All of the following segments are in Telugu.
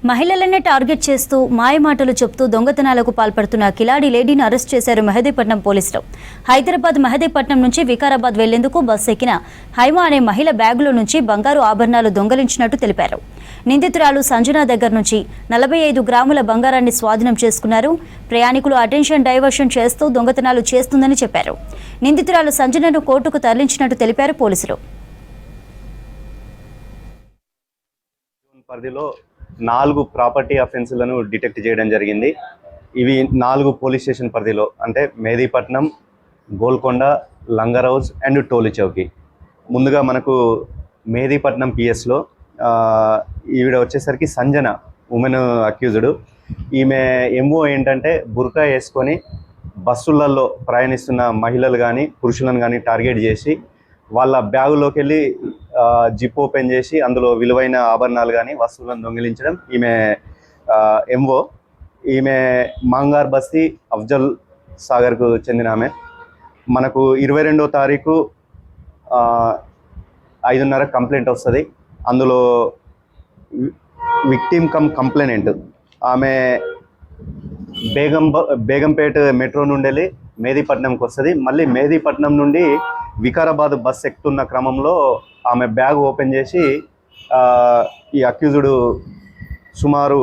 మహిళలనే టార్గెట్ చేస్తూ మాయమాటలు చెప్తూ దొంగతనాలకు పాల్పడుతున్న కిలాడి లేడీని అరెస్ట్ చేశారు మెహదీపట్నం పోలీసులు. హైదరాబాద్ మెహదీపట్నం నుంచి వికారాబాద్ వెళ్లేందుకు బస్సు ఎక్కిన హైమా అనే మహిళ బ్యాగులో నుంచి బంగారు ఆభరణాలు దొంగలించినట్టు తెలిపారు. నిందితురాలు సంజన దగ్గర నుంచి 45 గ్రాముల బంగారాన్ని స్వాధీనం చేసుకున్నారు. ప్రయాణికులు అటెన్షన్ డైవర్షన్ చేస్తూ దొంగతనాలు చేస్తుందని చెప్పారు. నిందితురాలు సంజనను కోర్టుకు తరలించినట్టు తెలిపారు పోలీసులు. పరిధిలో 4 ప్రాపర్టీ అఫెన్స్లను డిటెక్ట్ చేయడం జరిగింది. ఇవి 4 పోలీస్ స్టేషన్ పరిధిలో అంటే మెహదీపట్నం, గోల్కొండ, లంగరౌజ్ అండ్ టోలి చౌకీ. ముందుగా మనకు మెహదీపట్నం పిఎస్లో ఈవిడ వచ్చేసరికి సంజన ఉమెన్ అక్యూజ్డ్. ఈమె ఎంఓ ఏంటంటే బుర్కా వేసుకొని బస్సులలో ప్రయాణిస్తున్న మహిళలు కానీ పురుషులను కానీ టార్గెట్ చేసి వాళ్ళ బ్యాగులోకి వెళ్ళి జిప్ ఓపెన్ చేసి అందులో విలువైన ఆభరణాలు కానీ వస్తువులను దొంగిలించడం ఈమె ఎంఓ. ఈమె మాంగార్ బస్తీ అఫ్జల్ సాగర్కు చెందిన ఆమె. మనకు 22వ తారీఖు 5:30 కంప్లైంట్ వస్తుంది. అందులో విక్టిమ్ కమ్ కంప్లైనెంట్ ఆమె బేగంపేట మెట్రో నుండి వెళ్ళి మెహదీపట్నంకి వస్తుంది. మళ్ళీ మెహదీపట్నం నుండి వికారాబాద్ బస్ ఎక్కుతున్న క్రమంలో ఆమె బ్యాగ్ ఓపెన్ చేసి ఈ అక్యూజ్డ్ సుమారు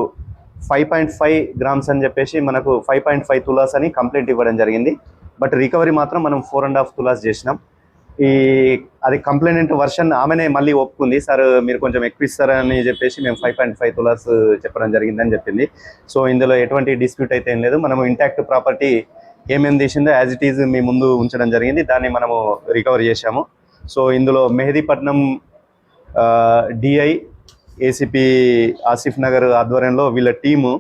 5.5 గ్రామ్స్ అని చెప్పేసి మనకు 5.5 తులాస్ అని కంప్లైంట్ ఇవ్వడం జరిగింది. బట్ రికవరీ మాత్రం మనం 4.5 తులాస్ చేసినాం. అది కంప్లైంట్ వర్షన్ ఆమెనే మళ్ళీ ఒప్పుకుంది. సార్ మీరు కొంచెం ఎక్కువ ఇస్తారని చెప్పేసి మేము 5.5 తులాస్ చెప్పడం జరిగిందని చెప్పింది. సో ఇందులో ఎటువంటి డిస్ప్యూట్ అయితే ఏం లేదు. మనము ఇంటాక్ట్ ప్రాపర్టీ ఏమేమి తీసిందో యాజ్ ఇట్ ఈజ్ మీ ముందు ఉంచడం జరిగింది. దాన్ని మనము రికవర్ చేశాము. సో ఇందులో మెహదీపట్నం డిఐ ఏసీపీ ఆసిఫ్ నగర్ ఆధ్వర్యంలో వీళ్ళ టీము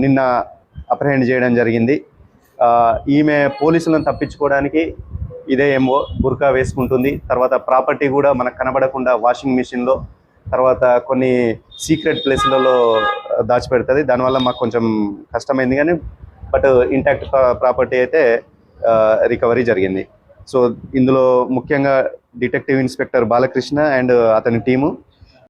నిన్న అప్రహెండ్ చేయడం జరిగింది. ఈమె పోలీసులను తప్పించుకోవడానికి ఇదే ఏమో బుర్కా వేసుకుంటుంది. తర్వాత ప్రాపర్టీ కూడా మనకు కనబడకుండా వాషింగ్ మిషన్లో తర్వాత కొన్ని సీక్రెట్ ప్లేస్లలో దాచిపెడుతుంది. దానివల్ల మాకు కొంచెం కష్టమైంది కానీ బట్ ఇంటాక్ట్ ప్రాపర్టీ అయితే రికవరీ జరిగింది. సో ఇందులో ముఖ్యంగా డిటెక్టివ్ ఇన్స్పెక్టర్ బాలకృష్ణ అండ్ అతని టీము